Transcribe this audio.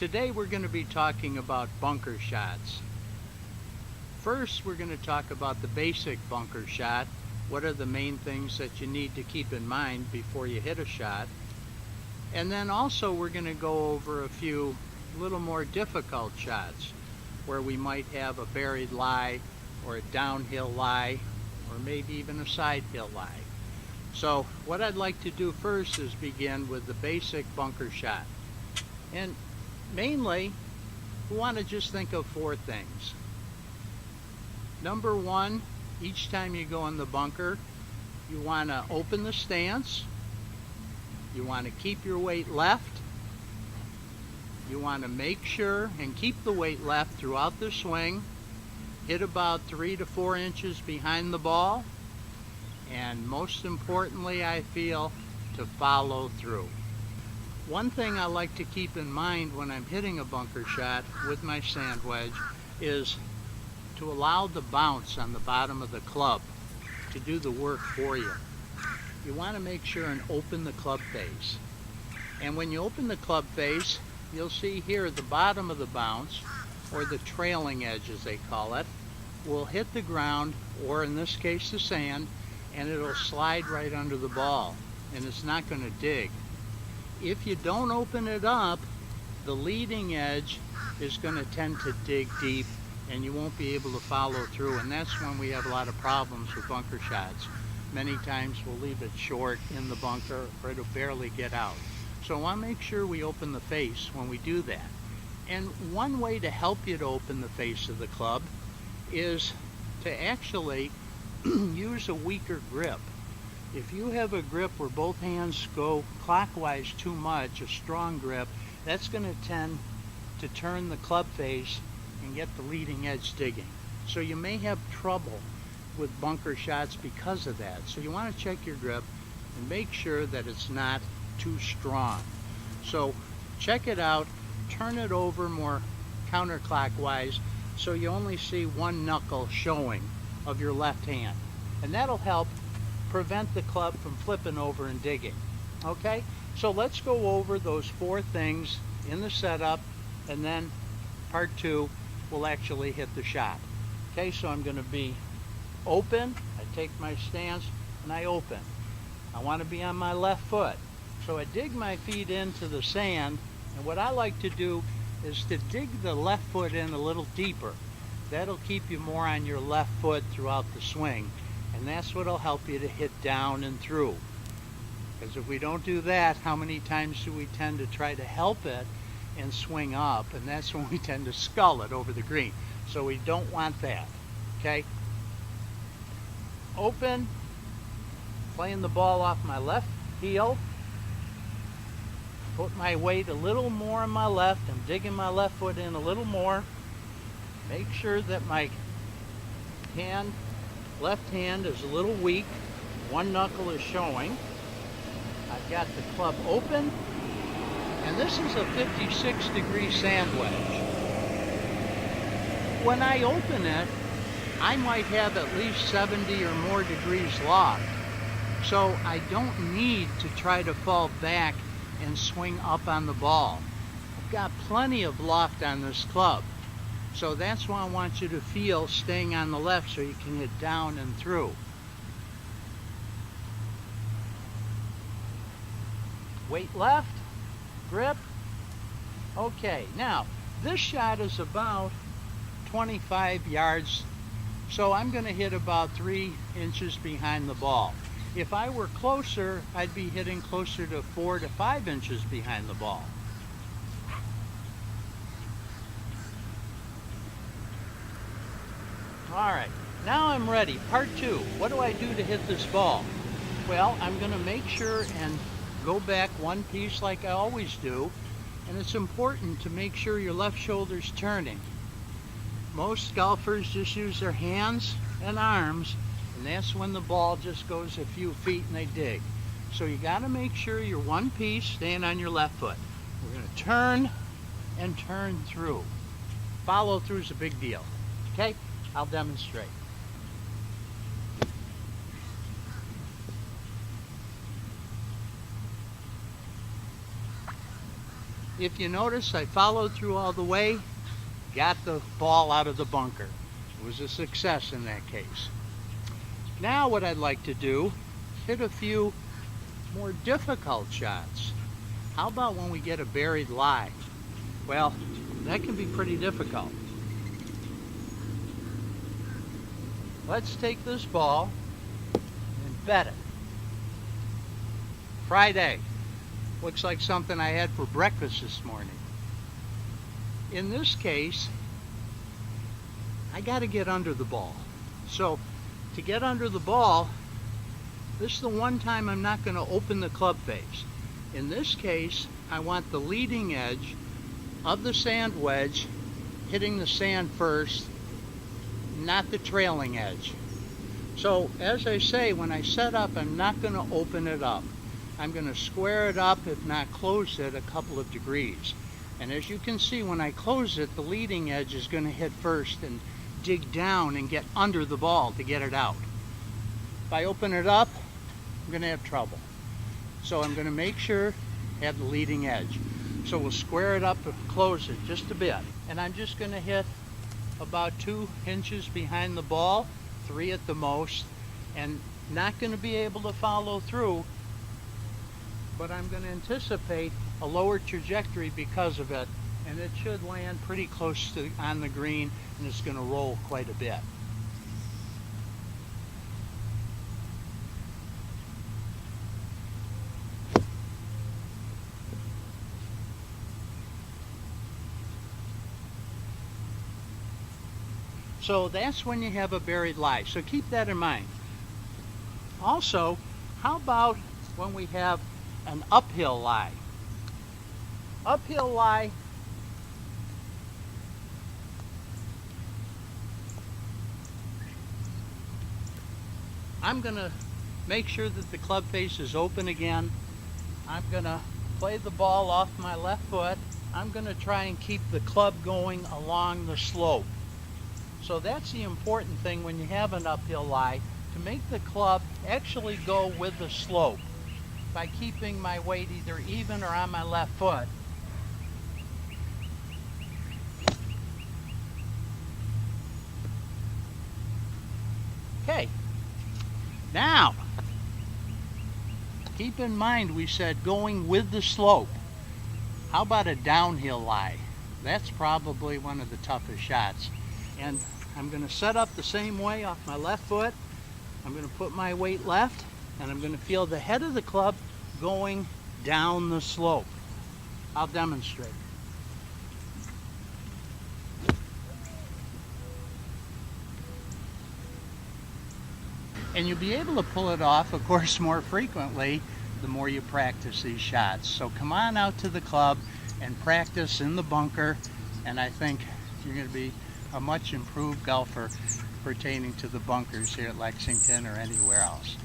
Today we're going to be talking about bunker shots. First, we're going to talk about the basic bunker shot. What are the main things that you need to keep in mind before you hit a shot? And then also we're going to go over a few little more difficult shots where we might have a buried lie or a downhill lie or maybe even a side hill lie. So what I'd like to do first is begin with the basic bunker shot. And mainly, we want to just think of four things. Number one, each time you go in the bunker, you want to open the stance. You want to keep your weight left. You want to make sure and keep the weight left throughout the swing. Hit about 3 to 4 inches behind the ball. And most importantly, I feel, to follow through. One thing I like to keep in mind when I'm hitting a bunker shot with my sand wedge is to allow the bounce on the bottom of the club to do the work for you. You want to make sure and open the club face. And when you open the club face, you'll see here the bottom of the bounce, or the trailing edge as they call it, will hit the ground, or in this case the sand, and it'll slide right under the ball, and it's not going to dig. If you don't open it up, the leading edge is going to tend to dig deep and you won't be able to follow through, and that's when we have a lot of problems with bunker shots. Many times we'll leave it short in the bunker or it'll barely get out. So I want to make sure we open the face when we do that. And one way to help you to open the face of the club is to actually use a weaker grip. If you have a grip where both hands go clockwise too much, a strong grip, that's going to tend to turn the club face and get the leading edge digging. So you may have trouble with bunker shots because of that. So you want to check your grip and make sure that it's not too strong. So check it out, turn it over more counterclockwise so you only see one knuckle showing of your left hand. And that'll help prevent the club from flipping over and digging. Okay, so let's go over those four things in the setup, and then part two will actually hit the shot. Okay, so I'm going to be open. I take my stance and I open. I want to be on my left foot, so I dig my feet into the sand, and what I like to do is to dig the left foot in a little deeper. That'll keep you more on your left foot throughout the swing, and that's what'll help you to hit down and through. Because if we don't do that, how many times do we tend to try to help it and swing up, and that's when we tend to scull it over the green. So we don't want that. Okay, open, playing the ball off my left heel, put my weight a little more on my left. I'm digging my left foot in a little more. Make sure that my left hand is a little weak. One knuckle is showing. I've got the club open, and this is a 56-degree sand wedge. When I open it, I might have at least 70 or more degrees loft. So I don't need to try to fall back and swing up on the ball. I've got plenty of loft on this club. So that's why I want you to feel staying on the left so you can hit down and through. Weight left, grip. Okay, now this shot is about 25 yards, so I'm going to hit about 3 inches behind the ball. If I were closer, I'd be hitting closer to 4 to 5 inches behind the ball. All right, now I'm ready. Part two. What do I do to hit this ball? Well, I'm going to make sure and go back one piece like I always do, and it's important to make sure your left shoulder's turning. Most golfers just use their hands and arms, and that's when the ball just goes a few feet and they dig. So you got to make sure you're one piece, staying on your left foot. We're going to turn and turn through. Follow through is a big deal. Okay? I'll demonstrate. If you notice, I followed through all the way, got the ball out of the bunker. It was a success in that case. Now what I'd like to do, hit a few more difficult shots. How about when we get a buried lie? Well, that can be pretty difficult. Let's take this ball and bet it. Fried egg. Looks like something I had for breakfast this morning. In this case, I got to get under the ball. So to get under the ball, this is the one time I'm not going to open the club face. In this case, I want the leading edge of the sand wedge hitting the sand first, not the trailing edge. So as I say, when I set up, I'm not going to open it up. I'm going to square it up, if not close it, a couple of degrees. And as you can see, when I close it, the leading edge is going to hit first and dig down and get under the ball to get it out. If I open it up, I'm going to have trouble. So I'm going to make sure I have the leading edge. So we'll square it up and close it just a bit. And I'm just going to hit about 2 inches behind the ball, 3 at the most, and not going to be able to follow through, but I'm going to anticipate a lower trajectory because of it, and it should land pretty close to on the green, and it's going to roll quite a bit. So that's when you have a buried lie. So keep that in mind. Also, how about when we have an uphill lie? Uphill lie, I'm going to make sure that the club face is open again. I'm going to play the ball off my left foot. I'm going to try and keep the club going along the slope. So that's the important thing when you have an uphill lie, to make the club actually go with the slope by keeping my weight either even or on my left foot. Okay, now keep in mind we said going with the slope. How about a downhill lie? That's probably one of the toughest shots. And I'm going to set up the same way off my left foot. I'm going to put my weight left, and I'm going to feel the head of the club going down the slope. I'll demonstrate. And you'll be able to pull it off, of course, more frequently the more you practice these shots. So come on out to the club and practice in the bunker, and I think you're going to be a much improved golfer pertaining to the bunkers here at Lexington or anywhere else.